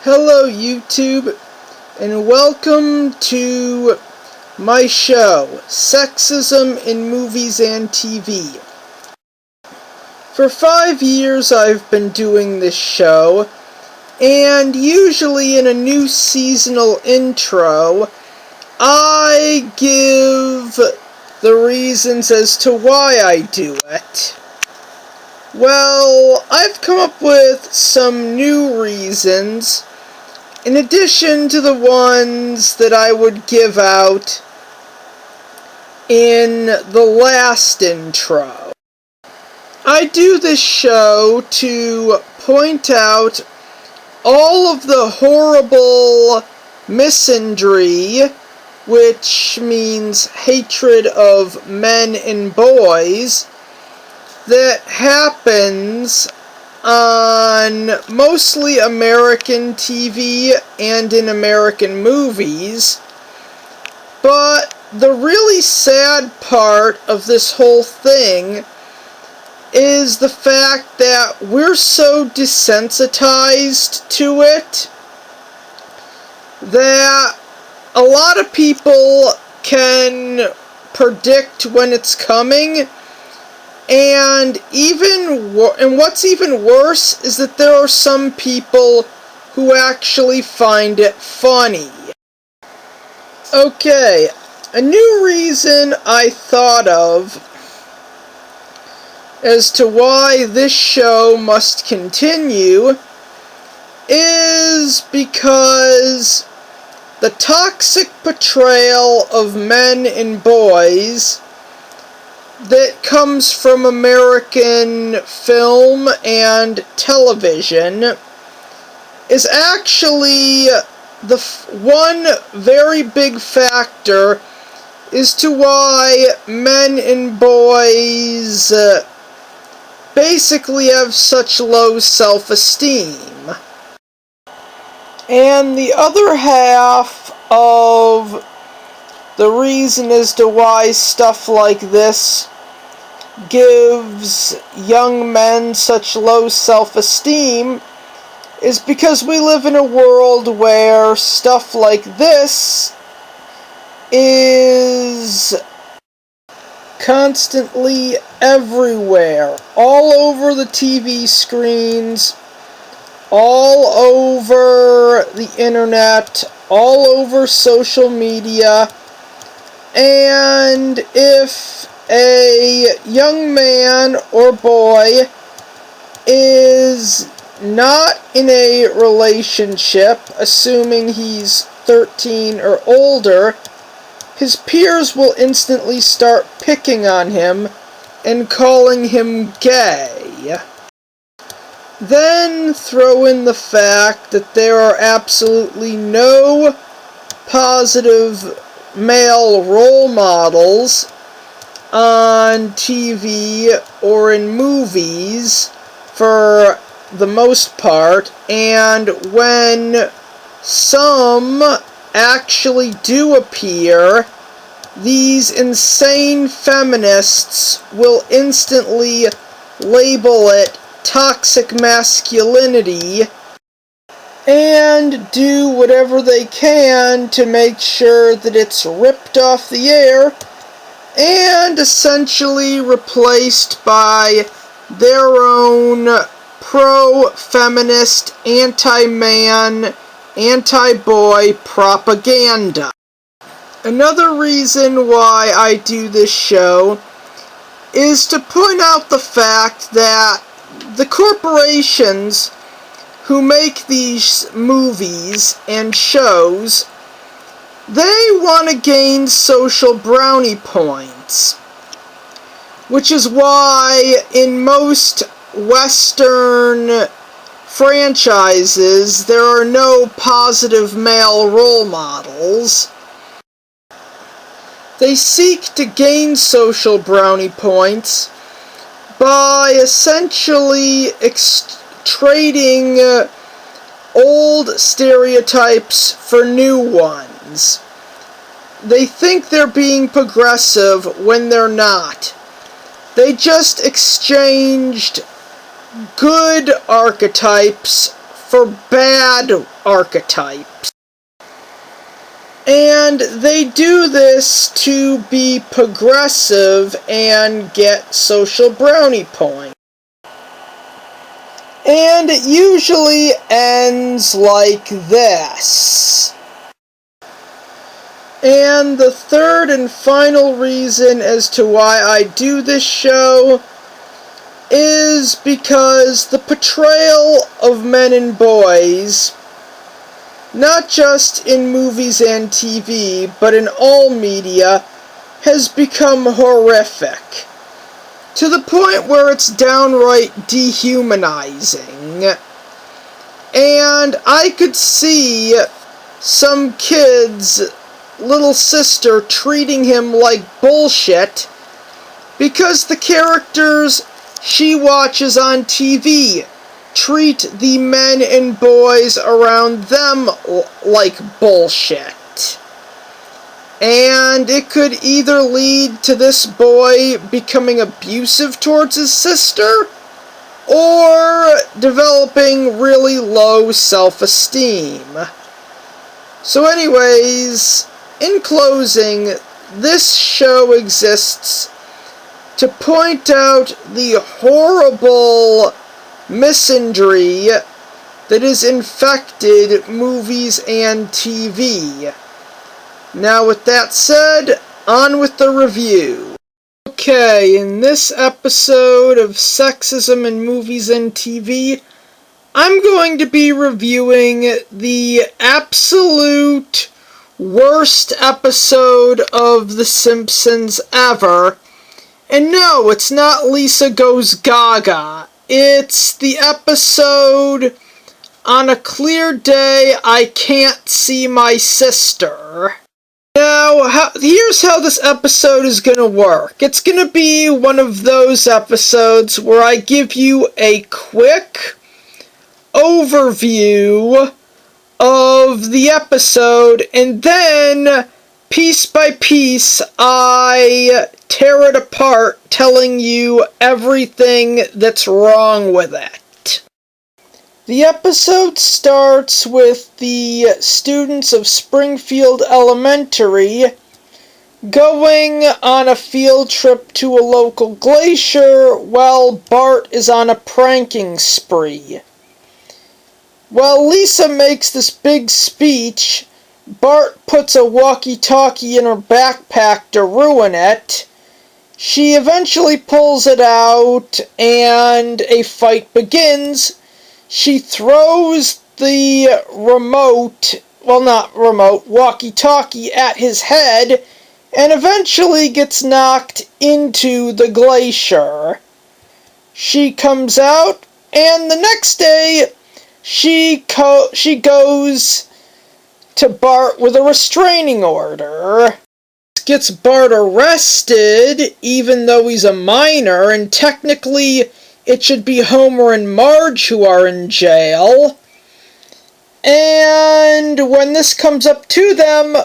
Hello YouTube, and welcome to my show, Sexism in Movies and TV. For 5 years I've been doing this show, and usually in a new seasonal intro, I give the reasons as to why I do it. Well, I've come up with some new reasons, in addition to the ones that I would give out in the last intro. I do this show to point out all of the horrible misandry, which means hatred of men and boys, that happens on mostly American TV and in American movies. But the really sad part of this whole thing is the fact that we're so desensitized to it that a lot of people can predict when it's coming. And what's even worse is that there are some people who actually find it funny. Okay, a new reason I thought of as to why this show must continue is because the toxic portrayal of men and boys that comes from American film and television is actually the one very big factor as to why men and boys basically have such low self-esteem. And the other half of the reason as to why stuff like this gives young men such low self-esteem is because we live in a world where stuff like this is constantly everywhere, all over the TV screens, all over the internet, all over social media. And if a young man or boy is not in a relationship, assuming he's 13 or older, his peers will instantly start picking on him and calling him gay. Then throw in the fact that there are absolutely no positive male role models on TV or in movies for the most part, and when some actually do appear, these insane feminists will instantly label it toxic masculinity and do whatever they can to make sure that it's ripped off the air and essentially replaced by their own pro-feminist, anti-man, anti-boy propaganda. Another reason why I do this show is to point out the fact that the corporations who make these movies and shows, they want to gain social brownie points. Which is why in most Western franchises there are no positive male role models. They seek to gain social brownie points by essentially trading old stereotypes for new ones. They think they're being progressive when they're not. They just exchanged good archetypes for bad archetypes. And they do this to be progressive and get social brownie points. And it usually ends like this. And the third and final reason as to why I do this show is because the portrayal of men and boys, not just in movies and TV, but in all media, has become horrific. To the point where it's downright dehumanizing. And I could see some kid's little sister treating him like bullshit because the characters she watches on TV treat the men and boys around them like bullshit. And it could either lead to this boy becoming abusive towards his sister, or developing really low self-esteem. So anyways, in closing, this show exists to point out the horrible misandry that has infected movies and TV. Now, with that said, on with the review. Okay, in this episode of Sexism in Movies and TV, I'm going to be reviewing the absolute worst episode of The Simpsons ever. And no, it's not Lisa Goes Gaga. It's the episode On a Clear Day I Can't See My Sister. Now, here's how this episode is going to work. It's going to be one of those episodes where I give you a quick overview of the episode, and then, piece by piece, I tear it apart, telling you everything that's wrong with it. The episode starts with the students of Springfield Elementary going on a field trip to a local glacier while Bart is on a pranking spree. While Lisa makes this big speech, Bart puts a walkie-talkie in her backpack to ruin it. She eventually pulls it out, and a fight begins. She throws the walkie-talkie at his head, and eventually gets knocked into the glacier. She comes out, and the next day, she goes to Bart with a restraining order. Gets Bart arrested, even though he's a minor, and technically it should be Homer and Marge who are in jail. And when this comes up to them,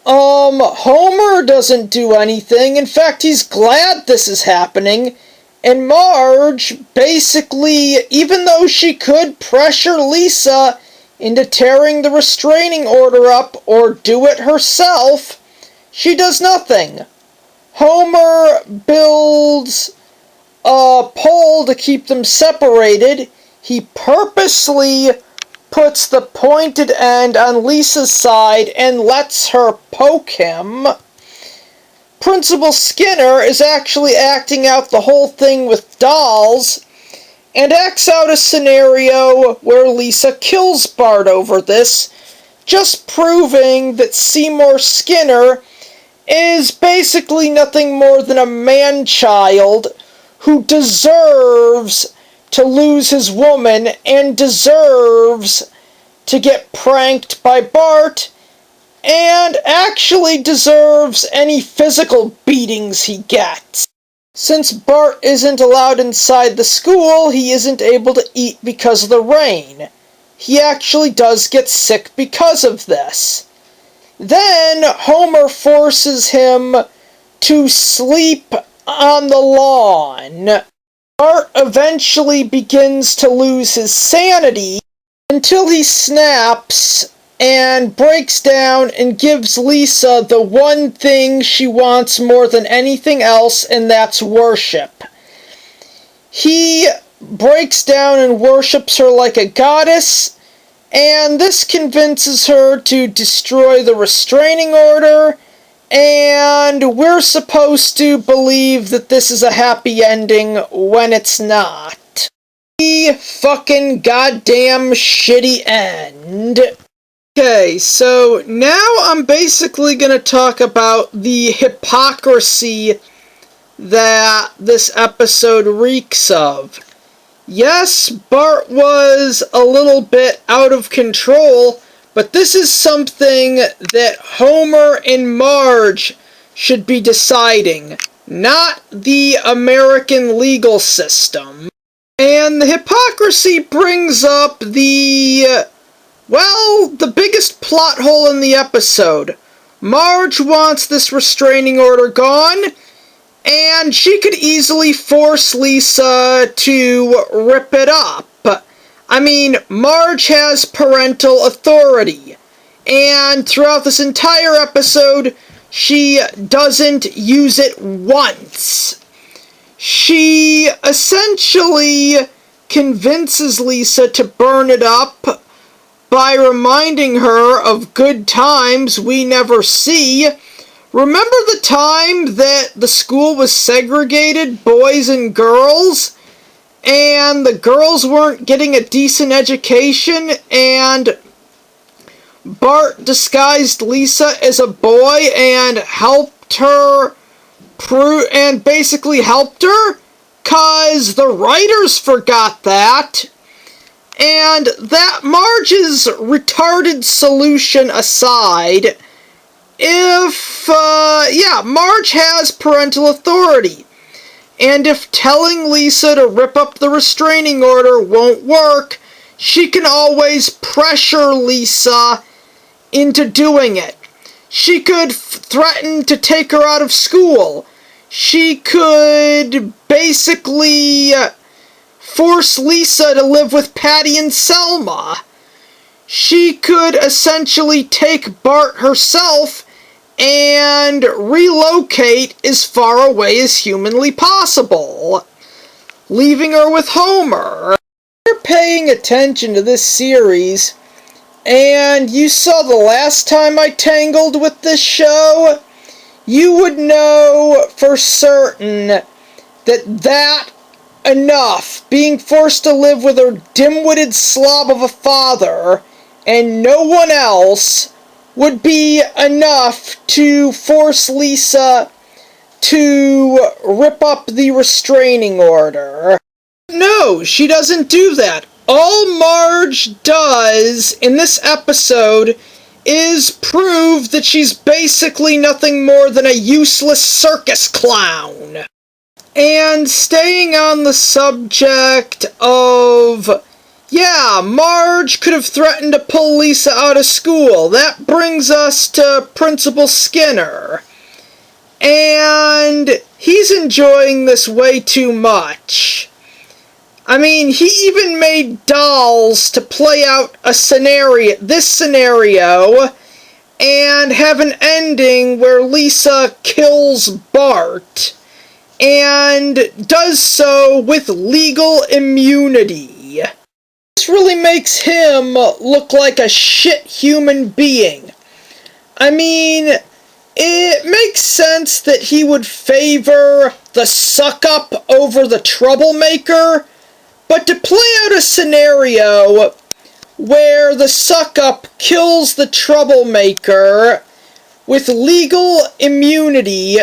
Homer doesn't do anything. In fact, he's glad this is happening. And Marge, basically, even though she could pressure Lisa into tearing the restraining order up or do it herself, she does nothing. Homer builds a pole to keep them separated. He purposely puts the pointed end on Lisa's side and lets her poke him. Principal Skinner is actually acting out the whole thing with dolls, and acts out a scenario where Lisa kills Bart over this, just proving that Seymour Skinner is basically nothing more than a manchild who deserves to lose his woman and deserves to get pranked by Bart, and actually deserves any physical beatings he gets. Since Bart isn't allowed inside the school, he isn't able to eat because of the rain. He actually does get sick because of this. Then Homer forces him to sleep on the lawn. Bart eventually begins to lose his sanity until he snaps and breaks down and gives Lisa the one thing she wants more than anything else, and that's worship. He breaks down and worships her like a goddess, and this convinces her to destroy the restraining order, and we're supposed to believe that this is a happy ending when it's not. The fucking goddamn shitty end. Okay, so now I'm basically gonna talk about the hypocrisy that this episode reeks of. Yes, Bart was a little bit out of control, but this is something that Homer and Marge should be deciding, not the American legal system. And the hypocrisy brings up the biggest plot hole in the episode. Marge wants this restraining order gone, and she could easily force Lisa to rip it up. I mean, Marge has parental authority, and throughout this entire episode, she doesn't use it once. She essentially convinces Lisa to burn it up by reminding her of good times we never see. Remember the time that the school was segregated, boys and girls, and the girls weren't getting a decent education, and Bart disguised Lisa as a boy and helped her, and basically helped her, 'cause the writers forgot that. And that Marge's retarded solution aside, Marge has parental authority. And if telling Lisa to rip up the restraining order won't work, she can always pressure Lisa into doing it. She could threaten to take her out of school. She could basically force Lisa to live with Patty and Selma. She could essentially take Bart herself and relocate as far away as humanly possible, leaving her with Homer. If you're paying attention to this series, and you saw the last time I tangled with this show, you would know for certain that enough, being forced to live with a dim-witted slob of a father and no one else, would be enough to force Lisa to rip up the restraining order. No, she doesn't do that. All Marge does in this episode is prove that she's basically nothing more than a useless circus clown. And staying on the subject of, Marge could have threatened to pull Lisa out of school. That brings us to Principal Skinner. And he's enjoying this way too much. I mean, he even made dolls to play out this scenario, and have an ending where Lisa kills Bart, and does so with legal immunity. This really makes him look like a shit human being. I mean, it makes sense that he would favor the suck-up over the troublemaker, but to play out a scenario where the suck-up kills the troublemaker with legal immunity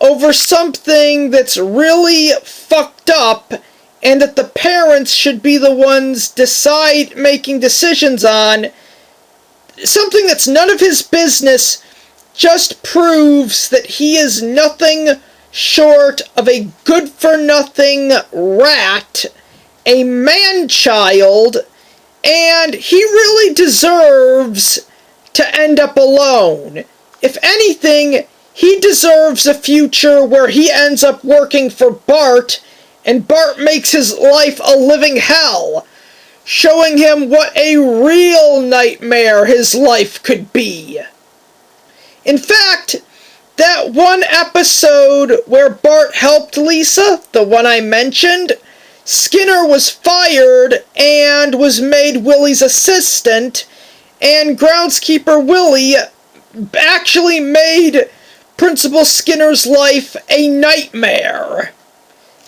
over something that's really fucked up and that the parents should be the ones making decisions on, something that's none of his business, just proves that he is nothing short of a good-for-nothing rat, a manchild, and he really deserves to end up alone. If anything, he deserves a future where he ends up working for Bart, and Bart makes his life a living hell, showing him what a real nightmare his life could be. In fact, that one episode where Bart helped Lisa, the one I mentioned, Skinner was fired and was made Willie's assistant, and groundskeeper Willie actually made Principal Skinner's life a nightmare.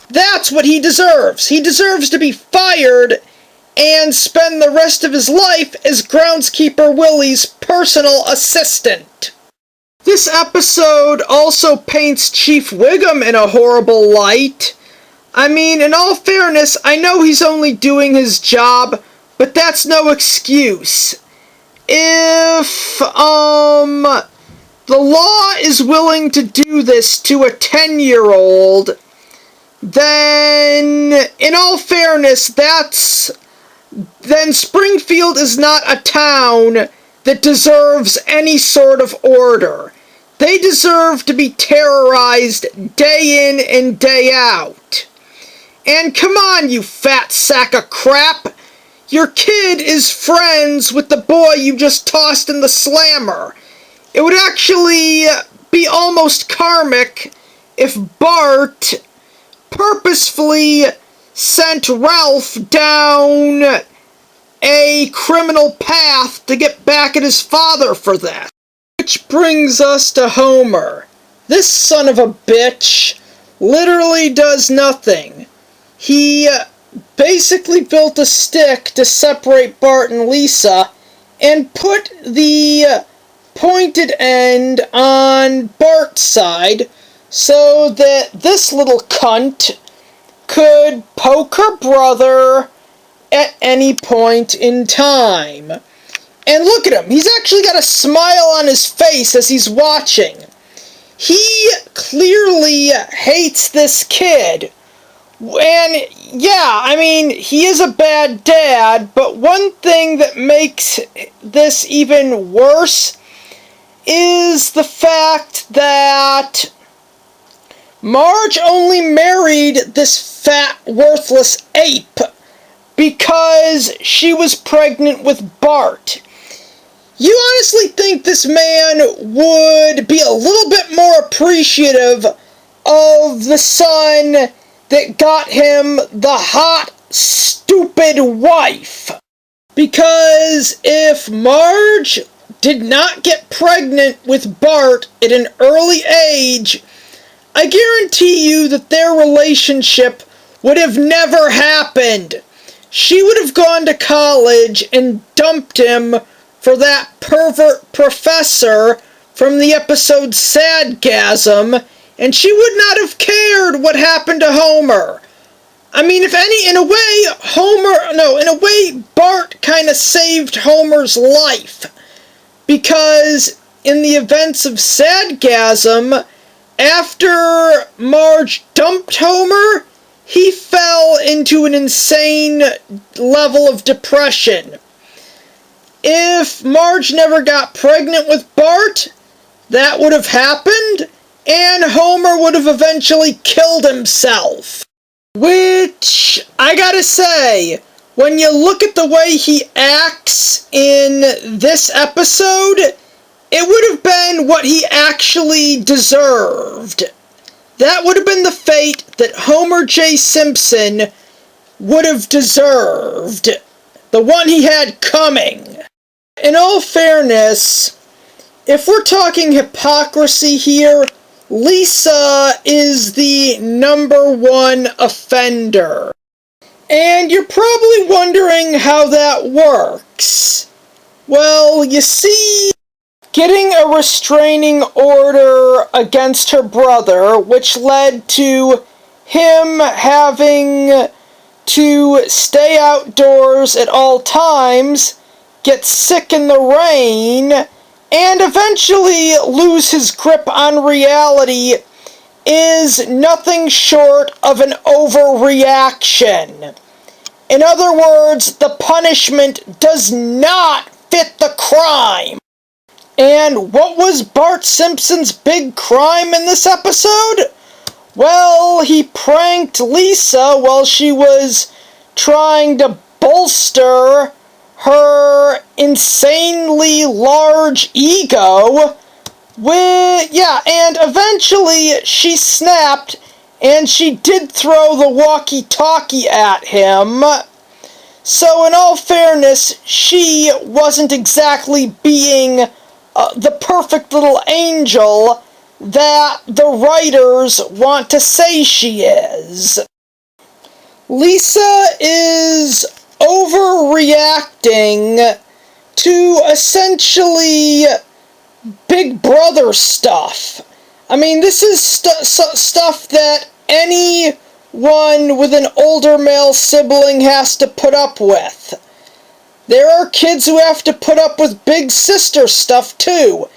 That's what he deserves. He deserves to be fired and spend the rest of his life as groundskeeper Willie's personal assistant. This episode also paints Chief Wiggum in a horrible light. I mean, in all fairness, I know he's only doing his job, but that's no excuse. If, the law is willing to do this to a 10-year-old, then, in all fairness, then Springfield is not a town that deserves any sort of order. They deserve to be terrorized day in and day out. And come on, you fat sack of crap! Your kid is friends with the boy you just tossed in the slammer. It would actually be almost karmic if Bart purposefully sent Ralph down a criminal path to get back at his father for that. Which brings us to Homer. This son of a bitch literally does nothing. He basically built a stick to separate Bart and Lisa and put the pointed end on Bart's side so that this little cunt could poke her brother at any point in time. And look at him, he's actually got a smile on his face as he's watching. He clearly hates this kid. And yeah, I mean, he is a bad dad, but one thing that makes this even worse is the fact that Marge only married this fat, worthless ape because she was pregnant with Bart. You honestly think this man would be a little bit more appreciative of the son that got him the hot, stupid wife? Because if Marge did not get pregnant with Bart at an early age, I guarantee you that their relationship would have never happened. She would have gone to college and dumped him for that pervert professor from the episode Sadgasm, and she would not have cared what happened to Homer. I mean, in a way, Bart kind of saved Homer's life. Because in the events of Sadgasm, after Marge dumped Homer, he fell into an insane level of depression. If Marge never got pregnant with Bart, that would have happened, and Homer would have eventually killed himself. Which, I gotta say, when you look at the way he acts in this episode, it would have been what he actually deserved. That would have been the fate that Homer J. Simpson would have deserved. The one he had coming. In all fairness, if we're talking hypocrisy here, Lisa is the #1 offender. And you're probably wondering how that works. Well, you see, getting a restraining order against her brother, which led to him having to stay outdoors at all times, get sick in the rain, and eventually lose his grip on reality, is nothing short of an overreaction. In other words, the punishment does not fit the crime. And what was Bart Simpson's big crime in this episode? Well, he pranked Lisa while she was trying to bolster her insanely large ego. And eventually she snapped, and she did throw the walkie-talkie at him. So in all fairness, she wasn't exactly being the perfect little angel that the writers want to say she is. Lisa is overreacting to essentially Big Brother stuff. I mean, this is stuff that anyone with an older male sibling has to put up with. There are kids who have to put up with big sister stuff too.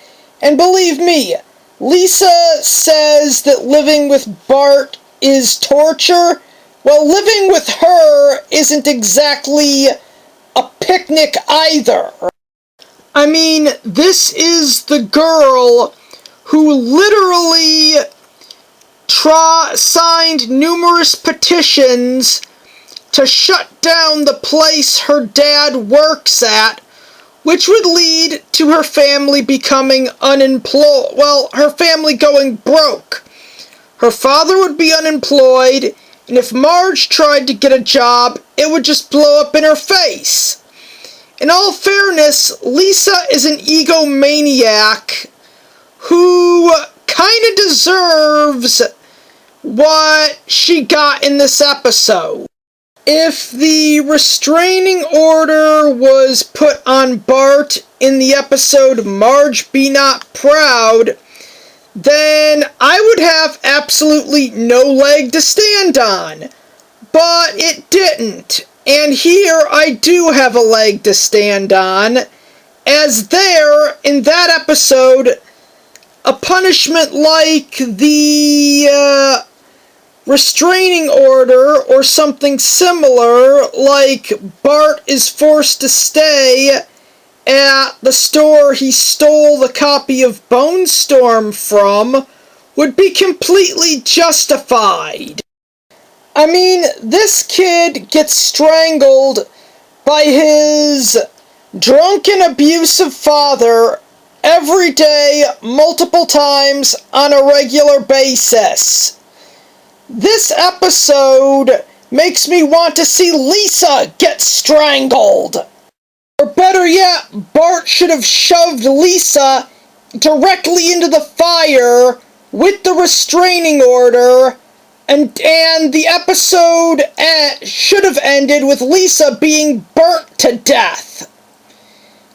And believe me, Lisa says that living with Bart is torture. Well, living with her isn't exactly a picnic either. I mean, this is the girl who literally signed numerous petitions to shut down the place her dad works at, which would lead to her family becoming unemployed. Well, her family going broke. Her father would be unemployed, and if Marge tried to get a job, it would just blow up in her face. In all fairness, Lisa is an egomaniac who kind of deserves what she got in this episode. If the restraining order was put on Bart in the episode Marge Be Not Proud, then I would have absolutely no leg to stand on. But it didn't. And here I do have a leg to stand on, as there, in that episode, a punishment like the restraining order or something similar, like Bart is forced to stay at the store he stole the copy of Bone Storm from, would be completely justified. I mean, this kid gets strangled by his drunken, abusive father every day, multiple times, on a regular basis. This episode makes me want to see Lisa get strangled. Or better yet, Bart should have shoved Lisa directly into the fire with the restraining order, and the episode should have ended with Lisa being burnt to death.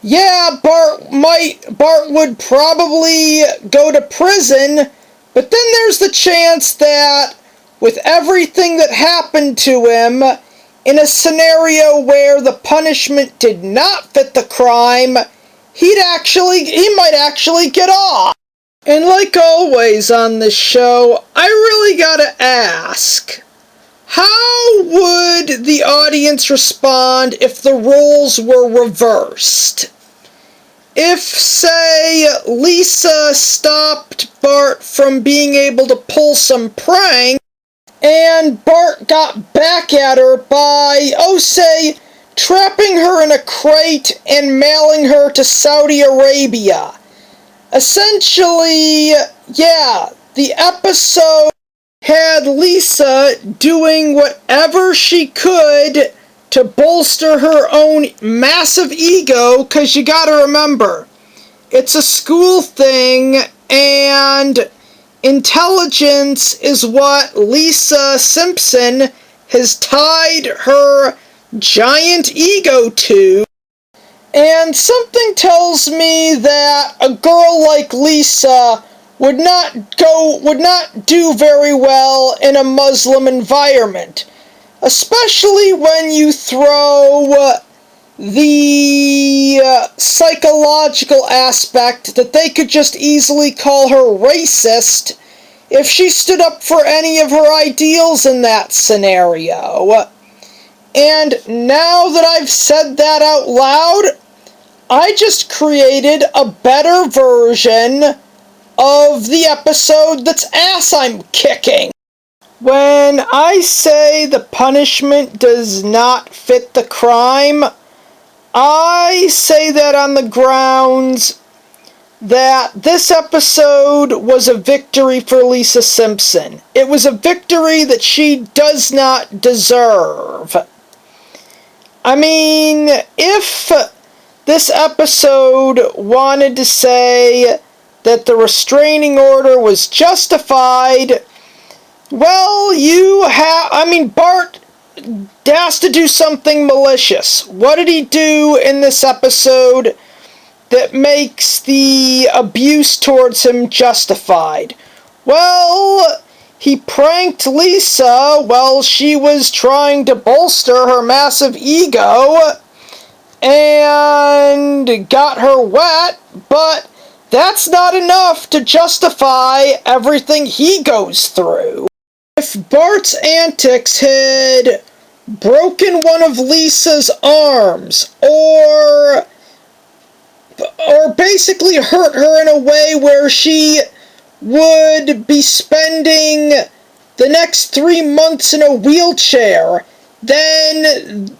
Yeah, Bart would probably go to prison, but then there's the chance that with everything that happened to him, in a scenario where the punishment did not fit the crime, he might actually get off. And like always on this show, I really gotta ask, how would the audience respond if the roles were reversed? If, say, Lisa stopped Bart from being able to pull some prank, and Bart got back at her by, say, trapping her in a crate and mailing her to Saudi Arabia. Essentially, yeah, the episode had Lisa doing whatever she could to bolster her own massive ego, because you gotta remember, it's a school thing, and intelligence is what Lisa Simpson has tied her giant ego to. And something tells me that a girl like Lisa would not do very well in a Muslim environment, especially when you throw the psychological aspect that they could just easily call her racist if she stood up for any of her ideals in that scenario. And now that I've said that out loud, I just created a better version of the episode that's ass I'm kicking. When I say the punishment does not fit the crime, I say that on the grounds that this episode was a victory for Lisa Simpson. It was a victory that she does not deserve. I mean, if this episode wanted to say that the restraining order was justified, well, Bart has to do something malicious. What did he do in this episode that makes the abuse towards him justified? Well, he pranked Lisa while she was trying to bolster her massive ego and got her wet, but that's not enough to justify everything he goes through. If Bart's antics had broken one of Lisa's arms, or basically hurt her in a way where she would be spending the next 3 months in a wheelchair, then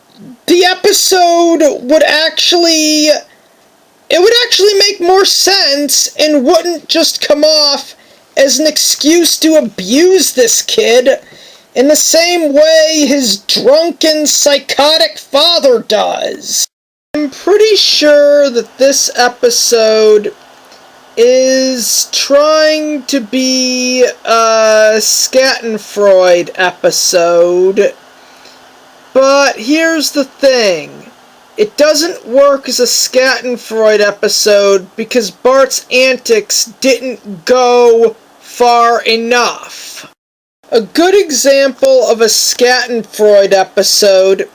the episode would actually make more sense and wouldn't just come off as an excuse to abuse this kid in the same way his drunken, psychotic father does. I'm pretty sure that this episode is trying to be a Skatin Freud episode, but here's the thing. It doesn't work as a Skatin Freud episode because Bart's antics didn't go far enough. A good example of a Skatin Freud episode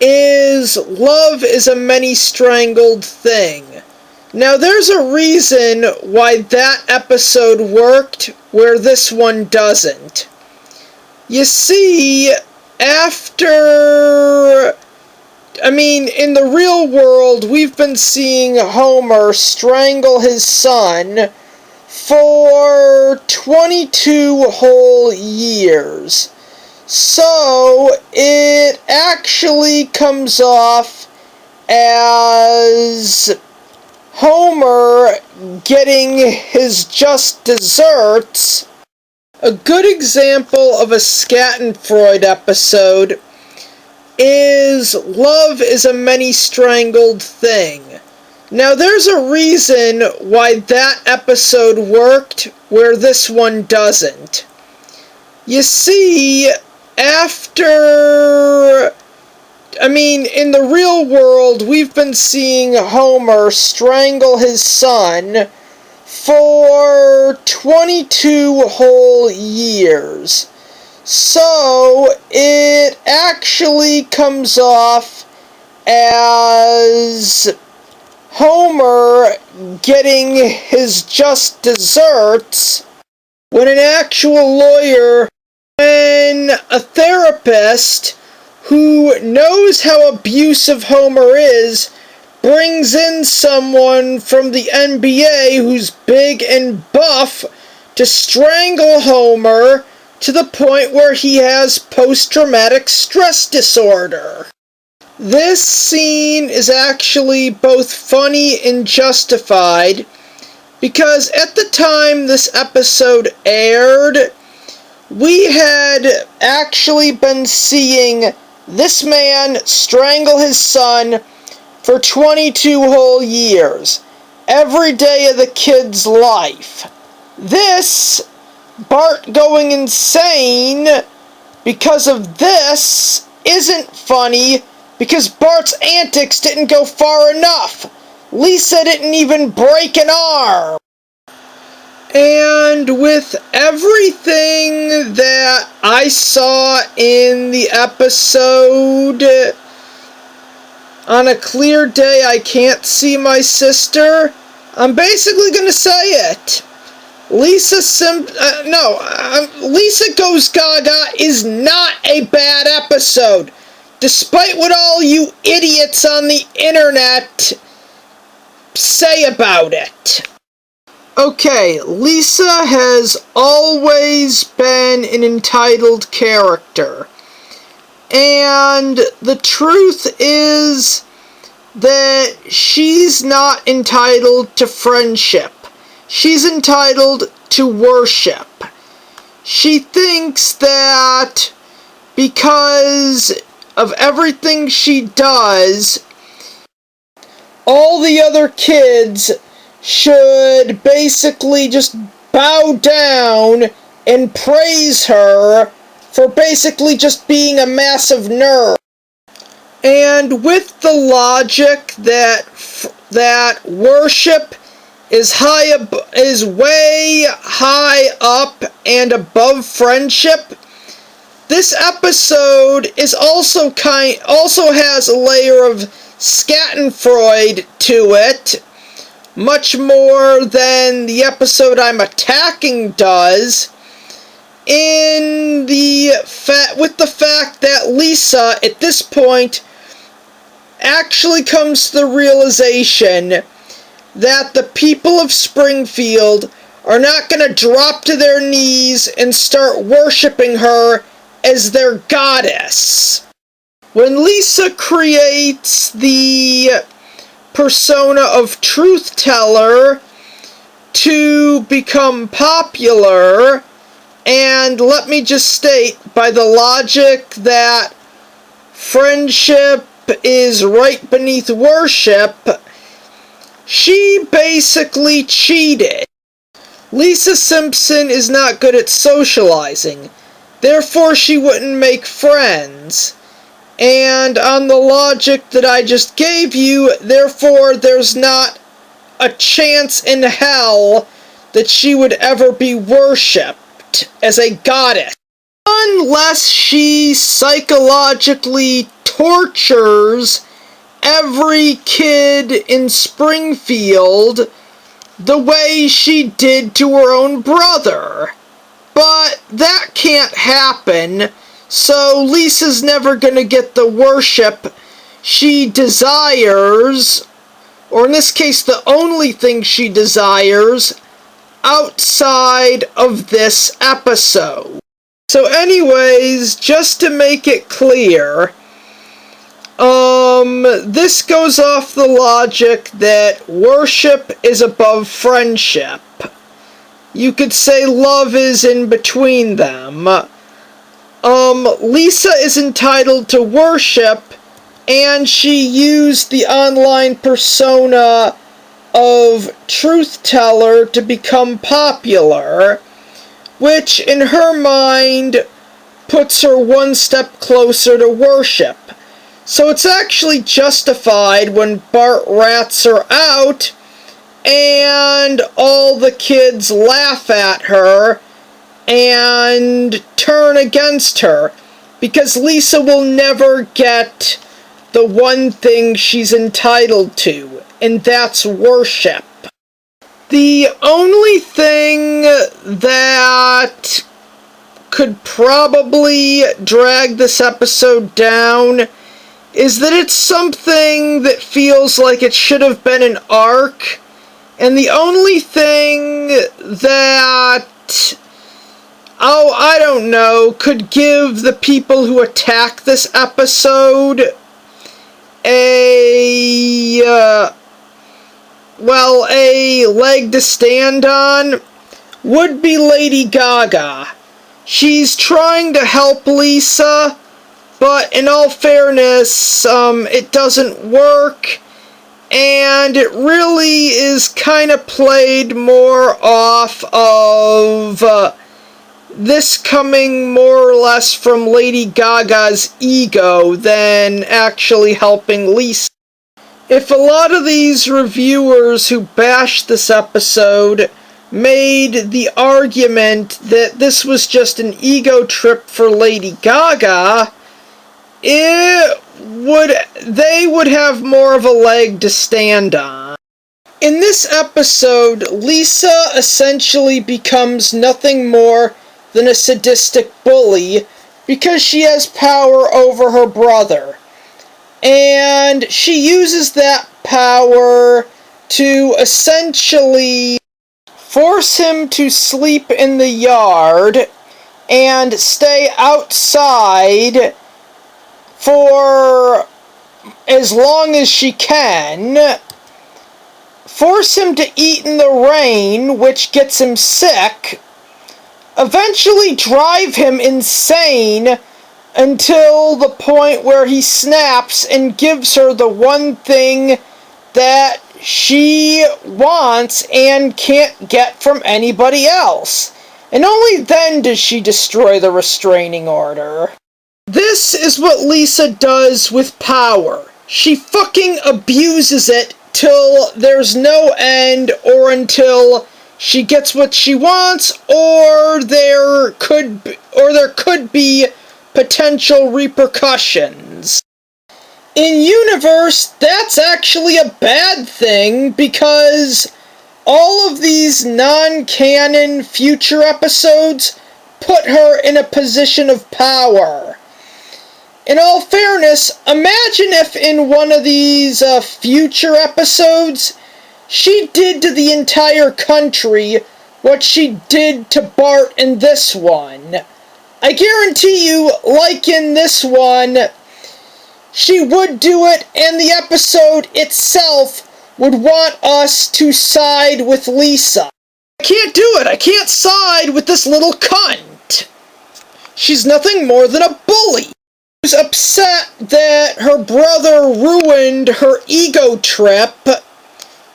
is Love is a Many Strangled Thing. Now, there's a reason why that episode worked where this one doesn't. You see, in the real world, we've been seeing Homer strangle his son for 22 whole years. So, it actually comes off as Homer getting his just desserts. A good example of a Skatin Freud episode is Love is a Many Strangled Thing. Now, there's a reason why that episode worked where this one doesn't. You see, in the real world, we've been seeing Homer strangle his son for 22 whole years. So, it actually comes off as Homer getting his just desserts when a therapist who knows how abusive Homer is brings in someone from the NBA who's big and buff to strangle Homer to the point where he has post-traumatic stress disorder. This scene is actually both funny and justified because at the time this episode aired, we had actually been seeing this man strangle his son for 22 whole years, every day of the kid's life. This, Bart going insane because of this, isn't funny because Bart's antics didn't go far enough. Lisa didn't even break an arm. And with everything that I saw in the episode, on a clear day I can't see my sister, I'm basically gonna say it. Lisa Goes Gaga is not a bad episode, despite what all you idiots on the internet say about it. Okay, Lisa has always been an entitled character. And the truth is that she's not entitled to friendship. She's entitled to worship. She thinks that because of everything she does, all the other kids should basically just bow down and praise her for basically just being a massive nerd. And with the logic that worship is way high up and above friendship, this episode is also has a layer of Skatin freud to it, much more than the episode I'm attacking does, with the fact that Lisa, at this point, actually comes to the realization that the people of Springfield are not going to drop to their knees and start worshiping her as their goddess. When Lisa creates the persona of truth teller to become popular, and let me just state, by the logic that friendship is right beneath worship, she basically cheated. Lisa Simpson is not good at socializing, therefore she wouldn't make friends. And on the logic that I just gave you, therefore there's not a chance in hell that she would ever be worshipped as a goddess. Unless she psychologically tortures every kid in Springfield the way she did to her own brother. But that can't happen, so Lisa's never gonna get the worship she desires, or in this case the only thing she desires, outside of this episode. So anyways, just to make it clear, this goes off the logic that worship is above friendship. You could say love is in between them. Lisa is entitled to worship, and she used the online persona of truth teller to become popular, which in her mind puts her one step closer to worship. So it's actually justified when Bart rats her out and all the kids laugh at her and turn against her, because Lisa will never get the one thing she's entitled to, and that's worship. The only thing that could probably drag this episode down is that it's something that feels like it should have been an arc, and the only thing that, I don't know, could give the people who attack this episode a leg to stand on would be Lady Gaga. She's trying to help Lisa, but in all fairness, it doesn't work, and it really is kind of played more off of this coming more or less from Lady Gaga's ego than actually helping Lisa. If a lot of these reviewers who bashed this episode made the argument that this was just an ego trip for Lady Gaga, they would have more of a leg to stand on. In this episode, Lisa essentially becomes nothing more than a sadistic bully because she has power over her brother. And she uses that power to essentially force him to sleep in the yard and stay outside for as long as she can, force him to eat in the rain, which gets him sick, eventually drive him insane until the point where he snaps and gives her the one thing that she wants and can't get from anybody else. And only then does she destroy the restraining order. This is what Lisa does with power. She fucking abuses it till there's no end, or until she gets what she wants, or there could be potential repercussions. In universe, that's actually a bad thing, because all of these non-canon future episodes put her in a position of power. In all fairness, imagine if in one of these future episodes, she did to the entire country what she did to Bart in this one. I guarantee you, like in this one, she would do it, and the episode itself would want us to side with Lisa. I can't do it. I can't side with this little cunt. She's nothing more than a bully. She was upset that her brother ruined her ego trip.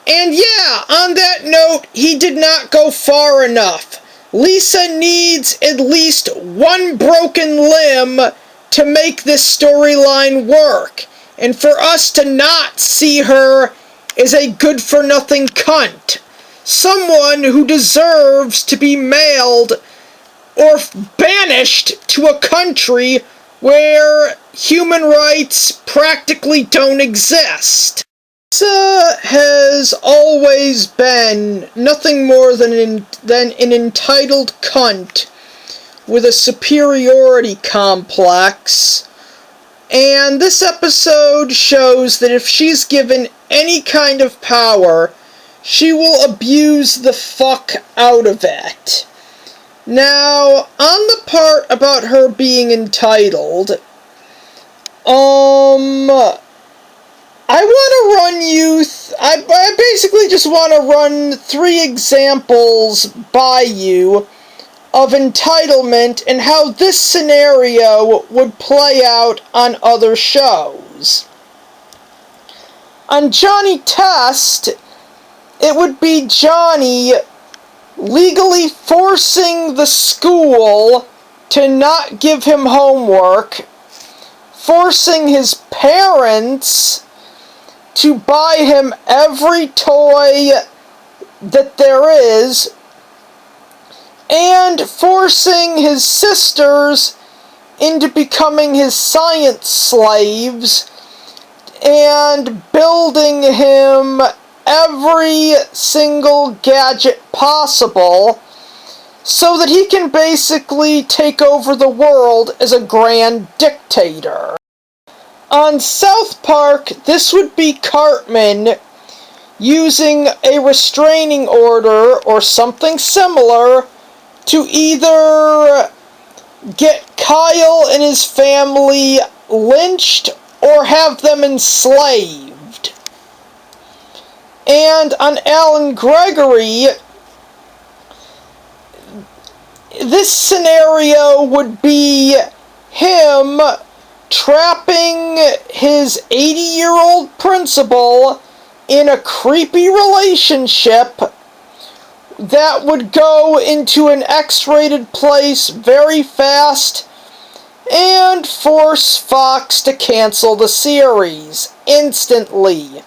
And yeah, on that note, he did not go far enough. Lisa needs at least one broken limb to make this storyline work, and for us to not see her as a good-for-nothing cunt. Someone who deserves to be mailed or banished to a country where human rights practically don't exist. Lisa has always been nothing more than an entitled cunt with a superiority complex, and this episode shows that if she's given any kind of power, she will abuse the fuck out of it. Now, on the part about her being entitled, I want to run you, I basically just want to run 3 examples by you of entitlement and how this scenario would play out on other shows. On Johnny Test, it would be Johnny legally forcing the school to not give him homework, forcing his parents to buy him every toy that there is, and forcing his sisters into becoming his science slaves, and building him every single gadget possible so that he can basically take over the world as a grand dictator. On South Park, this would be Cartman using a restraining order or something similar to either get Kyle and his family lynched or have them enslaved. And on Alan Gregory, this scenario would be him trapping his 80-year-old principal in a creepy relationship that would go into an X-rated place very fast and force Fox to cancel the series instantly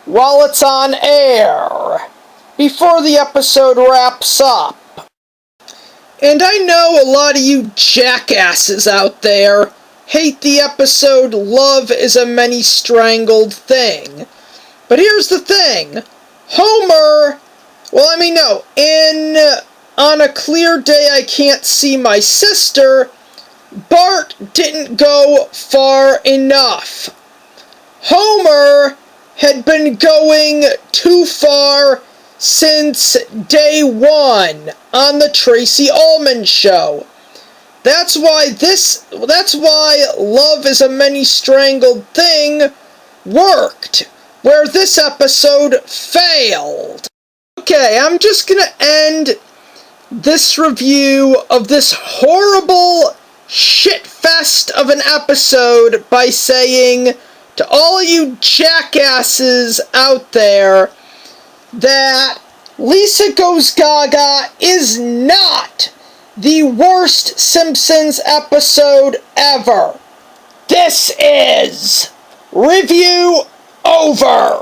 while it's on air before the episode wraps up. And I know a lot of you jackasses out there hate the episode Love is a Many-Strangled Thing. But here's the thing. Homer, On a Clear Day I Can't See My Sister, Bart didn't go far enough. Homer had been going too far since day one on the Tracy Ullman Show. That's why Love is a Many-Strangled Thing worked, where this episode failed. Okay, I'm just gonna end this review of this horrible shitfest of an episode by saying to all you jackasses out there that Lisa Goes Gaga is not the worst Simpsons episode ever. This is review over.